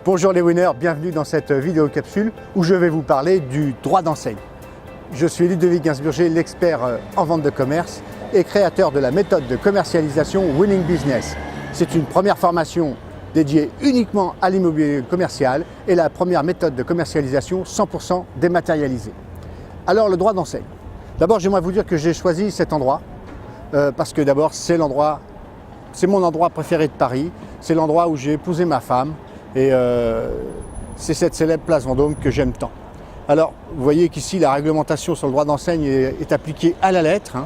Bonjour les winners, bienvenue dans cette vidéo capsule où je vais vous parler du droit d'enseigne. Je suis Ludovic Gainsburger, l'expert en vente de commerce et créateur de la méthode de commercialisation Winning Business. C'est une première formation dédiée uniquement à l'immobilier commercial et la première méthode de commercialisation 100% dématérialisée. Alors le droit d'enseigne. D'abord j'aimerais vous dire que j'ai choisi cet endroit parce que d'abord c'est mon endroit préféré de Paris, c'est l'endroit où j'ai épousé ma femme. Et c'est cette célèbre place Vendôme que j'aime tant. Alors, vous voyez qu'ici, la réglementation sur le droit d'enseigne est appliquée à la lettre.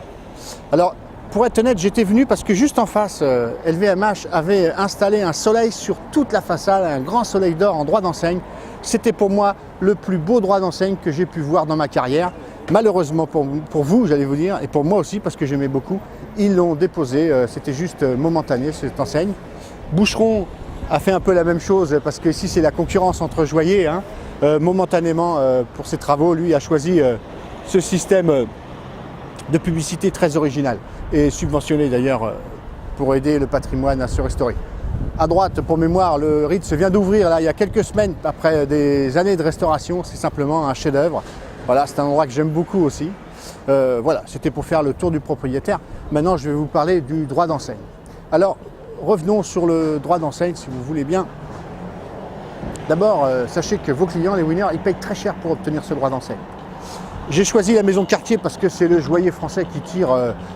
Alors, pour être honnête, j'étais venu parce que juste en face, LVMH avait installé un soleil sur toute la façade, un grand soleil d'or en droit d'enseigne. C'était pour moi le plus beau droit d'enseigne que j'ai pu voir dans ma carrière. Malheureusement pour vous, j'allais vous dire, et pour moi aussi, parce que j'aimais beaucoup, ils l'ont déposé. C'était juste momentané, cette enseigne. Boucheron a fait un peu la même chose parce que ici c'est la concurrence entre joailliers. Momentanément pour ses travaux, lui a choisi ce système de publicité très original et subventionné d'ailleurs pour aider le patrimoine à se restaurer. À droite, pour mémoire, le Ritz vient d'ouvrir là il y a quelques semaines après des années de restauration. C'est simplement un chef-d'œuvre. Voilà, c'est un endroit que j'aime beaucoup aussi. Voilà, c'était pour faire le tour du propriétaire. Maintenant, je vais vous parler du droit d'enseigne. Alors, revenons sur le droit d'enseigne si vous voulez bien. D'abord, sachez que vos clients, les winners, ils payent très cher pour obtenir ce droit d'enseigne. J'ai choisi la maison Cartier parce que c'est le joaillier français qui tire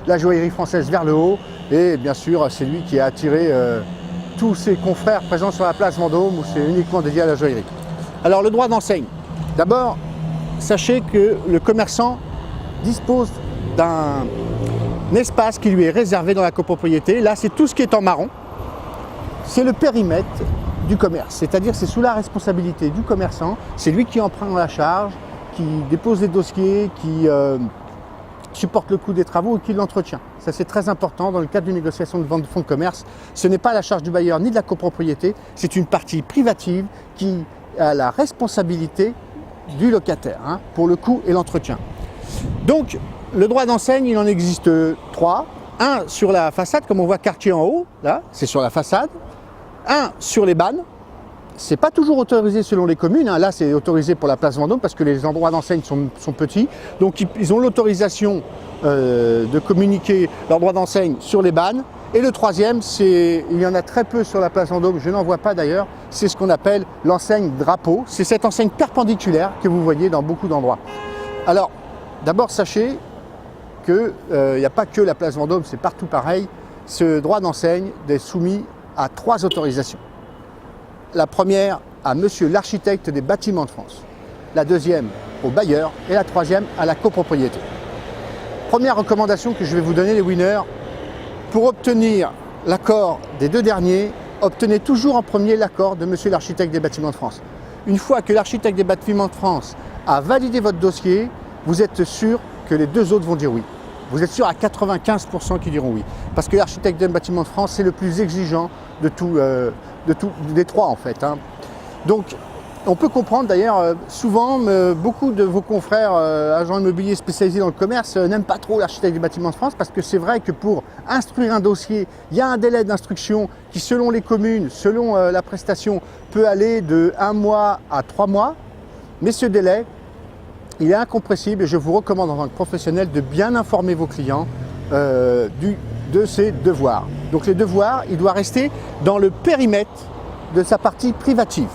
la joaillerie française vers le haut. Et bien sûr, c'est lui qui a attiré tous ses confrères présents sur la place Vendôme où c'est uniquement dédié à la joaillerie. Alors, le droit d'enseigne. D'abord, sachez que le commerçant dispose d'un espace qui lui est réservé dans la copropriété. Là, c'est tout ce qui est en marron. C'est le périmètre du commerce, c'est-à-dire c'est sous la responsabilité du commerçant. C'est lui qui en prend la charge, qui dépose les dossiers, qui supporte le coût des travaux et qui l'entretient. Ça, c'est très important dans le cadre d'une négociation de vente de fonds de commerce. Ce n'est pas la charge du bailleur ni de la copropriété, c'est une partie privative qui a la responsabilité du locataire pour le coût et l'entretien. Donc, le droit d'enseigne, il en existe trois. Un sur la façade, comme on voit Cartier en haut, là, c'est sur la façade. Un sur les bannes. C'est pas toujours autorisé selon les communes. Là, c'est autorisé pour la place Vendôme parce que les endroits d'enseigne sont petits. Donc, ils ont l'autorisation de communiquer leur droit d'enseigne sur les bannes. Et le troisième, il y en a très peu sur la place Vendôme, je n'en vois pas d'ailleurs, c'est ce qu'on appelle l'enseigne drapeau. C'est cette enseigne perpendiculaire que vous voyez dans beaucoup d'endroits. Alors, d'abord, sachez qu'il n'y a pas que la place Vendôme, c'est partout pareil. Ce droit d'enseigne est soumis à 3 autorisations. La première à monsieur l'architecte des bâtiments de France, la deuxième au bailleur et la troisième à la copropriété. Première recommandation que je vais vous donner les winners, pour obtenir l'accord des 2 derniers, obtenez toujours en premier l'accord de monsieur l'architecte des bâtiments de France. Une fois que l'architecte des bâtiments de France a validé votre dossier, vous êtes sûr que les 2 autres vont dire oui. Vous êtes sûr à 95% qui diront oui. Parce que l'architecte des bâtiments de France, c'est le plus exigeant des 3 en fait. Donc, on peut comprendre d'ailleurs, souvent, beaucoup de vos confrères agents immobiliers spécialisés dans le commerce n'aiment pas trop l'architecte des bâtiments de France parce que c'est vrai que pour instruire un dossier, il y a un délai d'instruction qui, selon les communes, selon la prestation, peut aller de 1 mois à 3 mois. Mais ce délai, il est incompressible et je vous recommande en tant que professionnel de bien informer vos clients de ses devoirs. Donc les devoirs, il doit rester dans le périmètre de sa partie privative.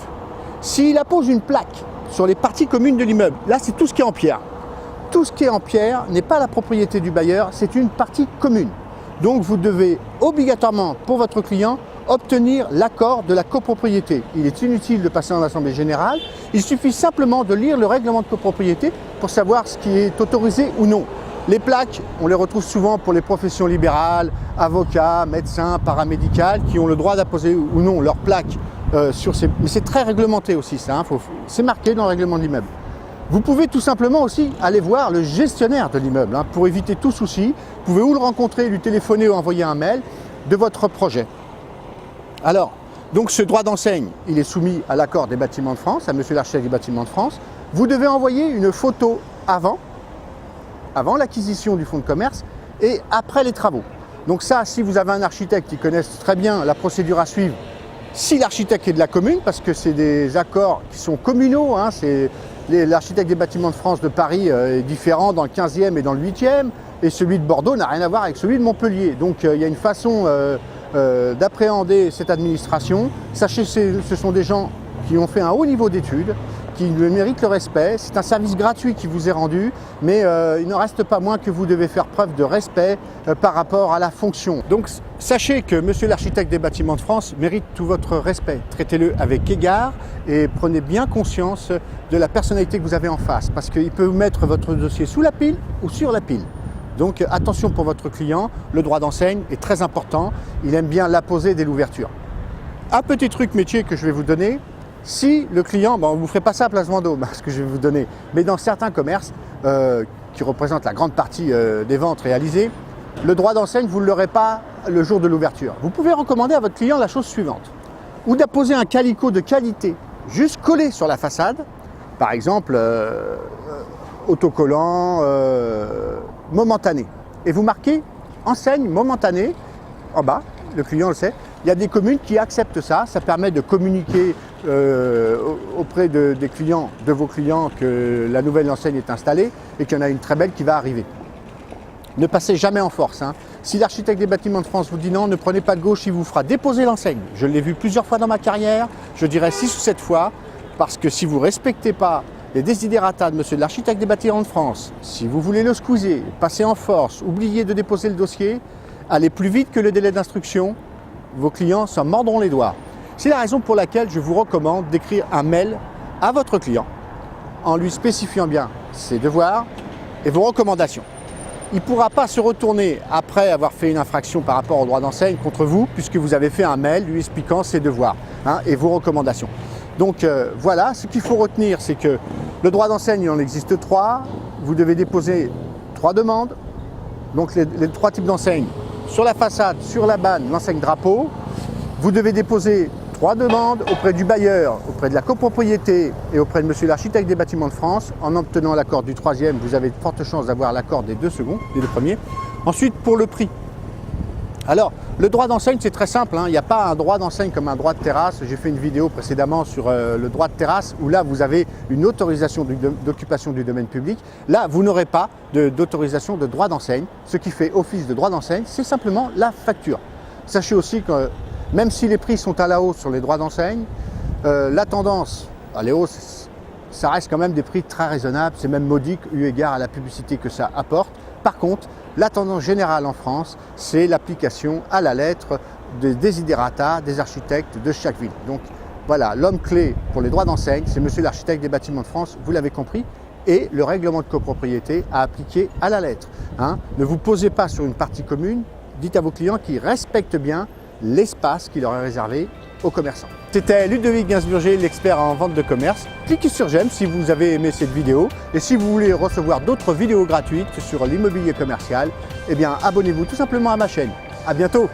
S'il appose une plaque sur les parties communes de l'immeuble, là c'est tout ce qui est en pierre. Tout ce qui est en pierre n'est pas la propriété du bailleur, c'est une partie commune. Donc vous devez obligatoirement pour votre client obtenir l'accord de la copropriété. Il est inutile de passer en assemblée générale, il suffit simplement de lire le règlement de copropriété pour savoir ce qui est autorisé ou non. Les plaques, on les retrouve souvent pour les professions libérales, avocats, médecins, paramédicales, qui ont le droit d'apposer ou non leurs plaques sur ces... Mais c'est très réglementé aussi ça, c'est marqué dans le règlement de l'immeuble. Vous pouvez tout simplement aussi aller voir le gestionnaire de l'immeuble pour éviter tout souci. Vous pouvez ou le rencontrer, lui téléphoner ou envoyer un mail de votre projet. Alors, donc ce droit d'enseigne, il est soumis à l'accord des bâtiments de France, à monsieur l'architecte des bâtiments de France. Vous devez envoyer une photo avant l'acquisition du fonds de commerce et après les travaux. Donc ça, si vous avez un architecte qui connaisse très bien la procédure à suivre, Si l'architecte est de la commune, parce que c'est des accords qui sont communaux, hein, l'architecte des bâtiments de France de Paris est différent dans le 15e et dans le 8e, et celui de Bordeaux n'a rien à voir avec celui de Montpellier. Donc il y a une façon d'appréhender cette administration. Sachez que ce sont des gens qui ont fait un haut niveau d'études, qui méritent le respect. C'est un service gratuit qui vous est rendu, mais il n'en reste pas moins que vous devez faire preuve de respect par rapport à la fonction. Donc sachez que monsieur l'architecte des bâtiments de France mérite tout votre respect. Traitez-le avec égard et prenez bien conscience de la personnalité que vous avez en face, parce qu'il peut vous mettre votre dossier sous la pile ou sur la pile. Donc attention pour votre client, le droit d'enseigne est très important, il aime bien l'apposer dès l'ouverture. Un petit truc métier que je vais vous donner, si le client, bon, on ne vous ferait pas ça à Place Vendôme, ce que je vais vous donner, mais dans certains commerces qui représentent la grande partie des ventes réalisées, le droit d'enseigne, vous ne l'aurez pas le jour de l'ouverture. Vous pouvez recommander à votre client la chose suivante, ou d'apposer un calicot de qualité, juste collé sur la façade, par exemple autocollant momentané, et vous marquez enseigne momentanée en bas, le client le sait. Il y a des communes qui acceptent ça, ça permet de communiquer auprès des clients, de vos clients, que la nouvelle enseigne est installée et qu'il y en a une très belle qui va arriver. Ne passez jamais en force, hein. Si l'architecte des bâtiments de France vous dit non, ne prenez pas de gauche, il vous fera déposer l'enseigne. Je l'ai vu plusieurs fois dans ma carrière, je dirais 6 ou 7 fois, parce que si vous ne respectez pas les desiderata de monsieur l'architecte des bâtiments de France, si vous voulez le squeezer, passer en force, oubliez de déposer le dossier, allez plus vite que le délai d'instruction, vos clients s'en mordront les doigts. C'est la raison pour laquelle je vous recommande d'écrire un mail à votre client en lui spécifiant bien ses devoirs et vos recommandations. Il ne pourra pas se retourner après avoir fait une infraction par rapport au droit d'enseigne contre vous, puisque vous avez fait un mail lui expliquant ses devoirs et vos recommandations. Donc voilà, ce qu'il faut retenir, c'est que le droit d'enseigne, il en existe 3. Vous devez déposer 3 demandes. Donc les 3 types d'enseignes, sur la façade, sur la banne, l'enseigne drapeau. Vous devez déposer 3 demandes auprès du bailleur, auprès de la copropriété et auprès de monsieur l'architecte des bâtiments de France. En obtenant l'accord du 3e, vous avez de fortes chances d'avoir l'accord des 2 seconds, des 2 premiers. Ensuite, pour le prix. Alors, le droit d'enseigne, c'est très simple, hein. Il n'y a pas un droit d'enseigne comme un droit de terrasse. J'ai fait une vidéo précédemment sur le droit de terrasse, où là, vous avez une autorisation d'occupation du domaine public. Là, vous n'aurez pas d'autorisation de droit d'enseigne. Ce qui fait office de droit d'enseigne, c'est simplement la facture. Sachez aussi que même si les prix sont à la hausse sur les droits d'enseigne, la tendance à la hausse, ça reste quand même des prix très raisonnables. C'est même modique eu égard à la publicité que ça apporte. Par contre, la tendance générale en France, c'est l'application à la lettre des desiderata des architectes de chaque ville. Donc voilà, l'homme clé pour les droits d'enseigne, c'est monsieur l'architecte des bâtiments de France, vous l'avez compris, et le règlement de copropriété à appliquer à la lettre. Ne vous posez pas sur une partie commune, dites à vos clients qu'ils respectent bien l'espace qui leur est réservé aux commerçants. C'était Ludovic Gainsburger, l'expert en vente de commerce. Cliquez sur j'aime si vous avez aimé cette vidéo, et si vous voulez recevoir d'autres vidéos gratuites sur l'immobilier commercial, eh bien abonnez-vous tout simplement à ma chaîne. À bientôt.